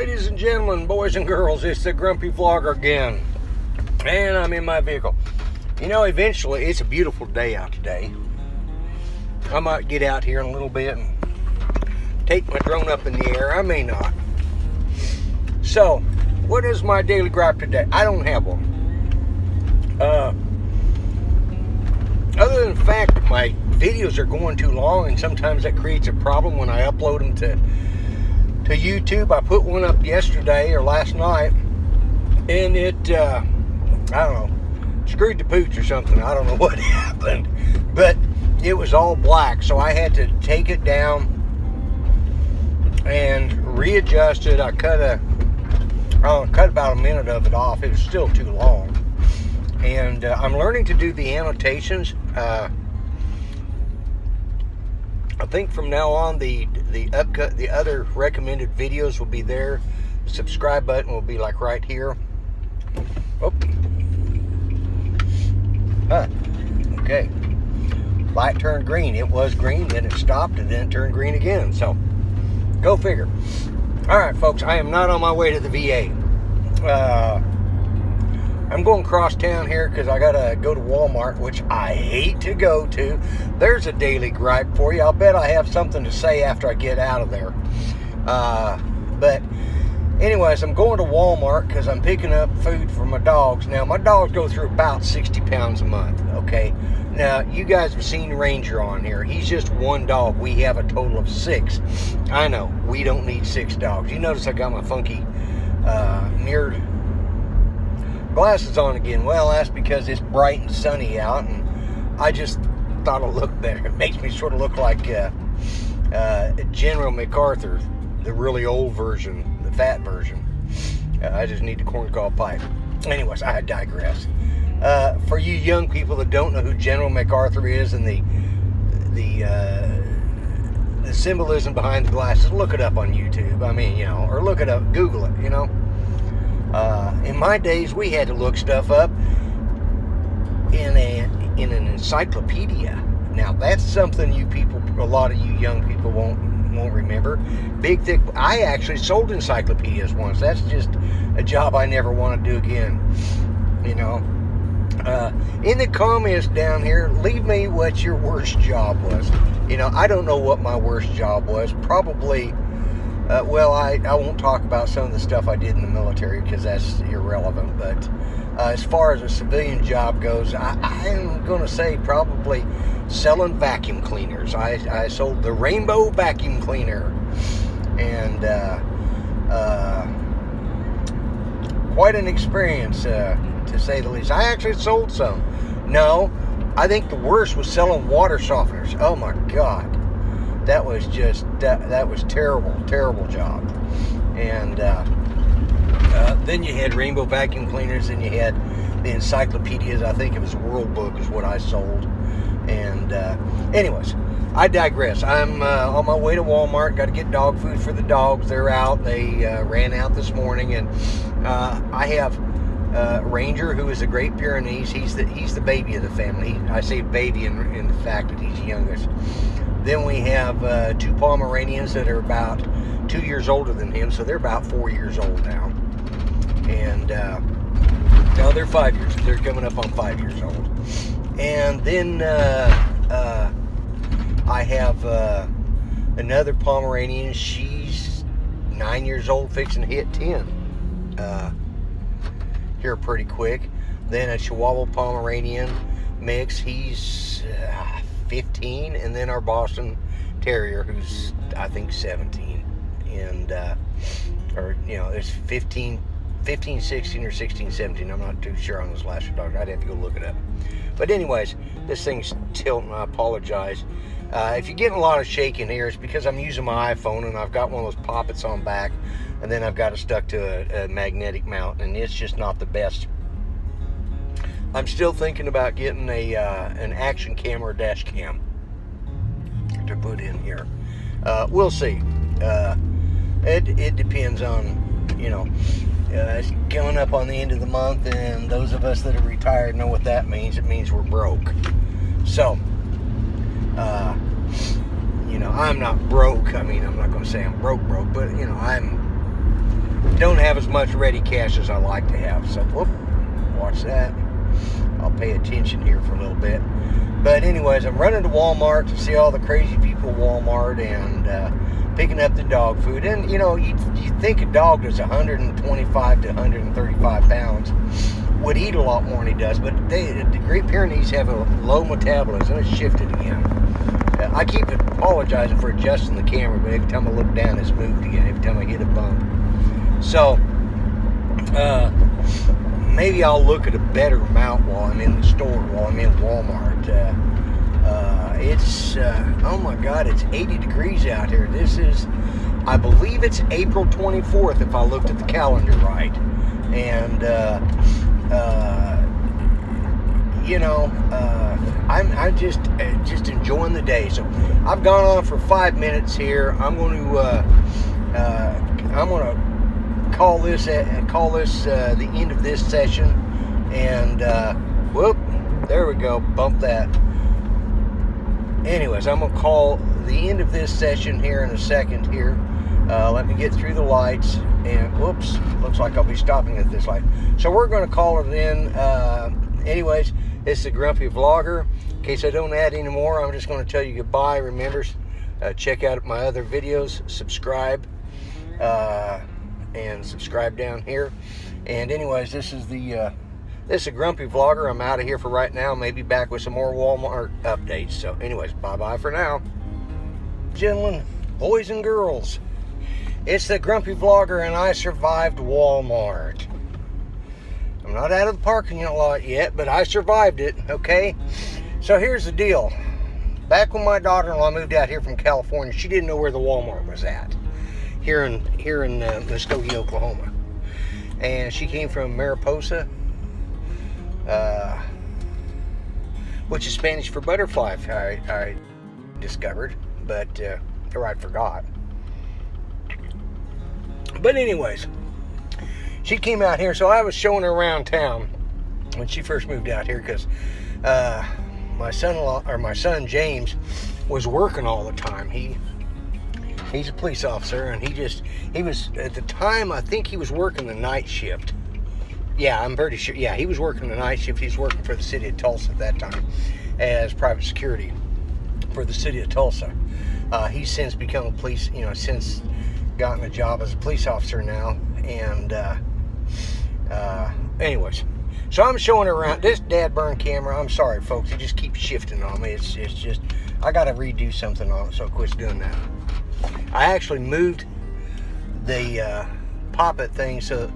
Ladies and gentlemen, boys and girls, it's the Grumpy Vlogger again. And I'm in my vehicle. You know, eventually, it's a beautiful day out today. I might get out here in a little bit and take my drone up in the air. I may not. So, what is my daily gripe today? I don't have one. Other than the fact that my videos are going too long, and sometimes that creates a problem when I upload them to YouTube. I put one up yesterday or last night, and it, I don't know, screwed the pooch or something. I don't know what happened, but it was all black, so I had to take it down and readjust it. I cut about a minute of it off. It was still too long, and I'm learning to do the annotations. I think from now on the other recommended videos will be there. The subscribe button will be like right here. Oh. Okay. Light turned green. It was green, then it stopped, and then it turned green again. So, go figure. All right, folks. I am not on my way to the VA. I'm going cross town here because I gotta go to Walmart, which I hate to go to. There's a daily gripe for you. I'll bet I have something to say after I get out of there. But anyways, I'm going to Walmart because I'm picking up food for my dogs. Now, my dogs go through about 60 pounds a month, okay? Now, you guys have seen Ranger on here. He's just one dog. We have a total of 6. I know, we don't need 6 dogs. You notice I got my funky mirrored glasses on again. Well, that's because it's bright and sunny out, and I just thought it looked better. It makes me sort of look like General MacArthur, the really old version, the fat version. I just need the corncob pipe. Anyways, I digress. For you young people that don't know who General MacArthur is and the symbolism behind the glasses, look it up on YouTube. I mean, you know, or look it up, Google it, you know. In my days, we had to look stuff up in an encyclopedia. Now, that's something you people, a lot of you young people won't remember. Big, thick. I actually sold encyclopedias once. That's just a job I never want to do again. You know. In the comments down here, leave me what your worst job was. You know, I don't know what my worst job was. Probably. Well, I won't talk about some of the stuff I did in the military because that's irrelevant. But as far as a civilian job goes, I'm going to say probably selling vacuum cleaners. I sold the Rainbow vacuum cleaner. And quite an experience, to say the least. I actually sold some. No, I think the worst was selling water softeners. Oh, my God. That was just, that was terrible job. And then you had Rainbow vacuum cleaners, and you had the encyclopedias. I think it was World Book is what I sold. And anyways, I digress. I'm on my way to Walmart. Got to get dog food for the dogs. They're out. They ran out this morning, and I have Ranger, who is a Great Pyrenees. He's the baby of the family. I say baby in the fact that he's the youngest. Then we have 2 Pomeranians that are about 2 years older than him, so they're about 4 years old now. And no, they're 5 years. They're coming up on 5 years old. And then I have another Pomeranian. She's 9 years old, fixing to hit 10 here pretty quick. Then a Chihuahua Pomeranian mix. He's 15, and then our Boston Terrier, who's I think 17, and or you know, it's 15, 16, or 16, 17. I'm not too sure on those last two dogs. I'd have to go look it up. But anyways, this thing's tilting. I apologize. If you're getting a lot of shaking here, it's because I'm using my iPhone, and I've got one of those poppets on back, and then I've got it stuck to a magnetic mount, and it's just not the best. I'm still thinking about getting an action cam or a dash cam to put in here. We'll see. It depends on, you know, it's coming up on the end of the month, and those of us that are retired know what that means. It means we're broke. So, you know, I'm not broke. I mean, I'm not going to say I'm broke, but, you know, don't have as much ready cash as I like to have. So, whoop, watch that. I'll pay attention here for a little bit. But anyways, I'm running to Walmart to see all the crazy people at Walmart and picking up the dog food. And, you know, you think a dog that's 125 to 135 pounds would eat a lot more than he does. But the Great Pyrenees have a low metabolism. It's shifted again. I keep apologizing for adjusting the camera, but every time I look down, it's moved again. Every time I hit a bump. So, maybe I'll look at a better mount while I'm in the store, while I'm in Walmart. It's, oh my God, it's 80 degrees out here. This is, I believe it's April 24th if I looked at the calendar right. And, you know, I'm just enjoying the day. So I've gone on for 5 minutes here. I'm going to call this the end of this session, and whoop, there we go, bump that. Anyways, I'm gonna call the end of this session here in a second here. Let me get through the lights, and whoops, looks like I'll be stopping at this light. So we're gonna call it in. Anyways, it's the Grumpy Vlogger. In case I don't add any more, I'm just gonna tell you goodbye. Remember, check out my other videos, subscribe, and subscribe down here. And anyways, this is a Grumpy Vlogger. I'm out of here for right now. Maybe back with some more Walmart updates. So anyways, bye-bye for now. Gentlemen, boys and girls, it's the Grumpy Vlogger, and I survived Walmart. I'm not out of the parking lot yet, but I survived it, okay? So here's the deal. Back when my daughter-in-law moved out here from California, she didn't know where the Walmart was at. Here in Muskogee, Oklahoma. And she came from Mariposa, which is Spanish for butterfly, I discovered, but or I forgot. But anyways, she came out here, so I was showing her around town when she first moved out here, because my son James was working all the time. He's a police officer, and he was, at the time, I think he was working the night shift. Yeah, I'm pretty sure. Yeah, he was working the night shift. He was working for the city of Tulsa at that time as private security for the city of Tulsa. He's since become a police, since gotten a job as a police officer now. And anyways, so I'm showing her around this dad burn camera. I'm sorry, folks. It just keeps shifting on me. It's just, I got to redo something on it, so it quits doing that. I actually moved the poppet thing so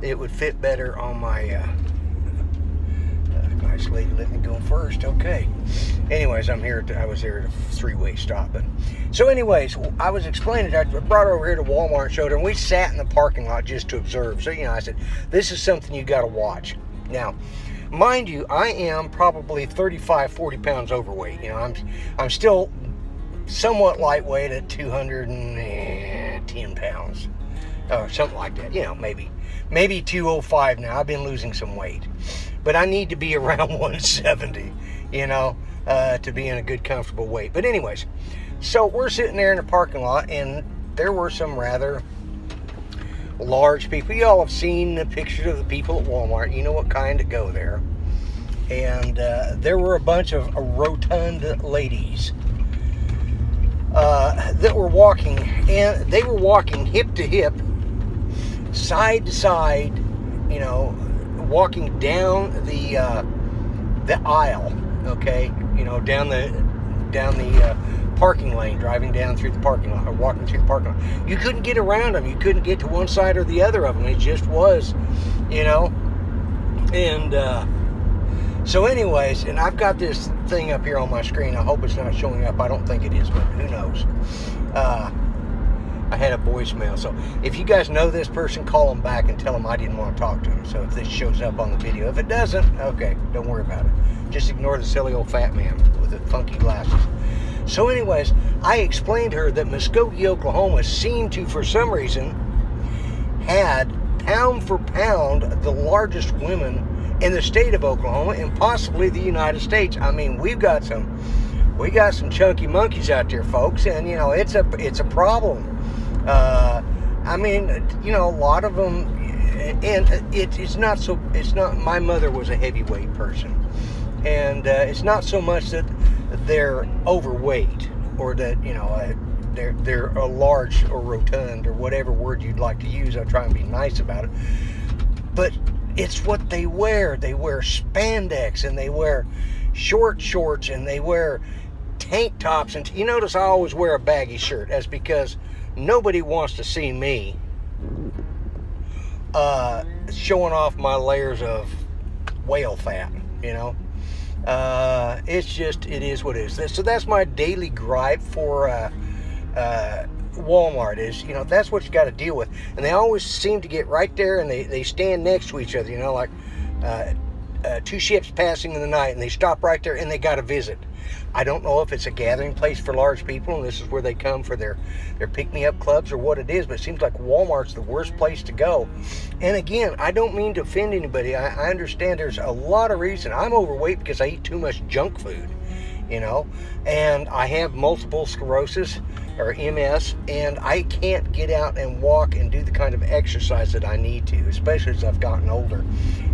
it would fit better on my nice lady let me go first. Okay. Anyways, I was here at a three-way stop. So anyways, I was explaining, I brought her over here to Walmart and showed her, and we sat in the parking lot just to observe. So, I said, this is something you got to watch. Now, mind you, I am probably 35, 40 pounds overweight. I'm still somewhat lightweight at 210 pounds or something like that, maybe 205 now. I've been losing some weight, but I need to be around 170 to be in a good comfortable weight. But anyways, so we're sitting there in the parking lot, and there were some rather large people. You all have seen the pictures of the people at Walmart, you know what kind that go there. And there were a bunch of rotund ladies that were walking, and they were walking hip to hip, side to side, walking down the aisle, okay, down the parking lane, driving down through the parking lot, or walking through the parking lot. You couldn't get around them. You couldn't get to one side or the other of them. It just was, and so anyways, and I've got this thing up here on my screen. I hope it's not showing up. I don't think it is, but who knows. I had a voicemail. So if you guys know this person, call them back and tell them I didn't want to talk to them. So if this shows up on the video, if it doesn't, okay, don't worry about it. Just ignore the silly old fat man with the funky glasses. So anyways, I explained to her that Muskogee, Oklahoma seemed to, for some reason, had pound for pound the largest women in the state of Oklahoma and possibly the United States. I mean, we got some chunky monkeys out there, folks, and it's a problem. I mean, you know, a lot of them, and it's not so. It's not. My mother was a heavyweight person, and it's not so much that they're overweight or that, you know, they're a large or rotund or whatever word you'd like to use. I'll try and be nice about it, but it's what they wear. They wear spandex, and they wear short shorts, and they wear tank tops. And you notice I always wear a baggy shirt. That's because nobody wants to see me showing off my layers of whale fat, you know. It's just, it is what it is. So that's my daily gripe for Walmart is, you know, that's what you got to deal with. And they always seem to get right there, and they stand next to each other, you know, like two ships passing in the night, and they stop right there, and they got to visit. I don't know if it's a gathering place for large people, and this is where they come for their pick-me-up clubs or what it is, but it seems like Walmart's the worst place to go. And again, I don't mean to offend anybody. I understand there's a lot of reason. I'm overweight because I eat too much junk food, you know, and I have multiple sclerosis, or MS, and I can't get out and walk and do the kind of exercise that I need to, especially as I've gotten older.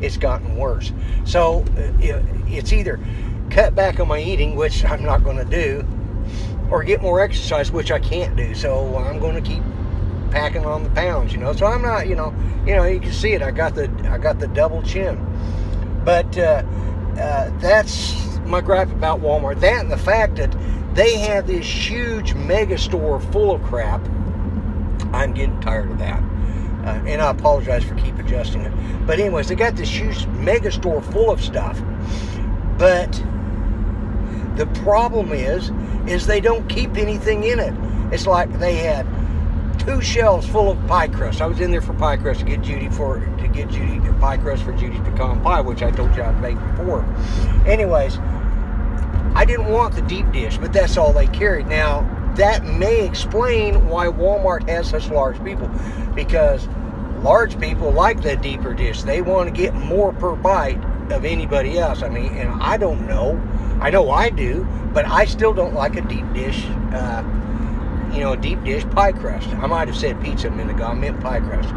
It's gotten worse. So it's either cut back on my eating, which I'm not going to do, or get more exercise, which I can't do. So I'm going to keep packing on the pounds, you know. So I'm not, you know, you can see it. I got the double chin. But that's my gripe about Walmart. That and the fact that they have this huge mega store full of crap. I'm getting tired of that. And I apologize for keep adjusting it. But anyways, they got this huge mega store full of stuff. But the problem is they don't keep anything in it. It's like they had 2 shelves full of pie crust. I was in there for pie crust to get Judy pie crust for Judy's pecan pie, which I told you I'd make before. Anyways, I didn't want the deep dish, but that's all they carried. Now, that may explain why Walmart has such large people, because large people like the deeper dish. They want to get more per bite of anybody else. I mean, and I don't know. I know I do, but I still don't like a deep dish, a deep dish pie crust. I might have said pizza a minute ago. I meant pie crust.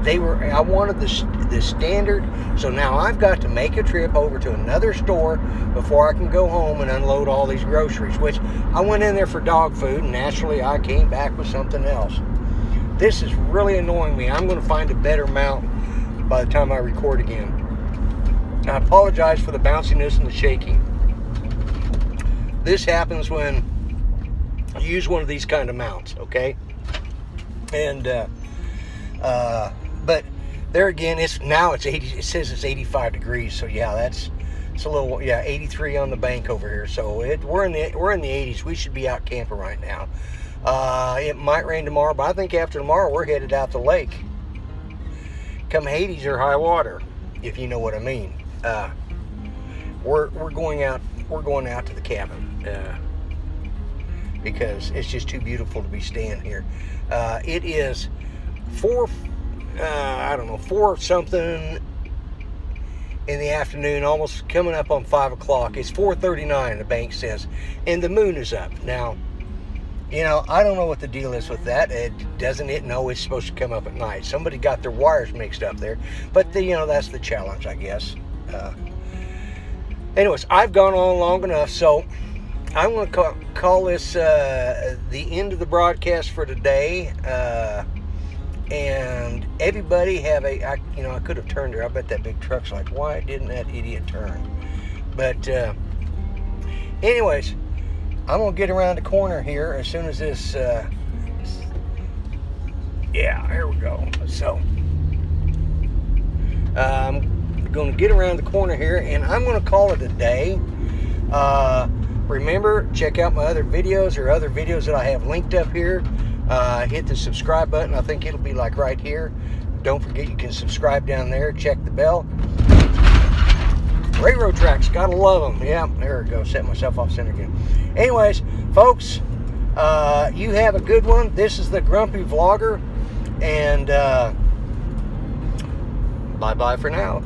I wanted the standard, so now I've got to make a trip over to another store before I can go home and unload all these groceries, which I went in there for dog food, and naturally I came back with something else. This is really annoying me. I'm going to find a better mount by the time I record again. I apologize for the bounciness and the shaking. This happens when you use one of these kind of mounts, okay? And but there again, it's 80. It says it's 85 degrees. So yeah, it's a little, 83 on the bank over here. So we're in the 80s. We should be out camping right now. It might rain tomorrow, but I think after tomorrow we're headed out the lake. Come Hades or high water, if you know what I mean. We're going out. We're going out to the cabin because it's just too beautiful to be staying here. It is 4 something in the afternoon, almost coming up on 5 o'clock. It's 4:39, the bank says, and the moon is up. Now, I don't know what the deal is with that. Doesn't it know it's supposed to come up at night? Somebody got their wires mixed up there, but that's the challenge, I guess. Anyways, I've gone on long enough, so I'm going to call this the end of the broadcast for today. And everybody have I could have turned her. I bet that big truck's like, why didn't that idiot turn? But anyways, I'm going to get around the corner here as soon as this, here we go. So, I'm going to get around the corner here, and I'm going to call it a day. Remember, check out my other videos or other videos that I have linked up here. Hit the subscribe button. I think it'll be like right here. Don't forget you can subscribe down there. Check the bell. Railroad tracks, gotta love them. Yeah, there we go. Set myself off center again. Anyways, folks, you have a good one. This is the Grumpy Vlogger, and bye-bye for now.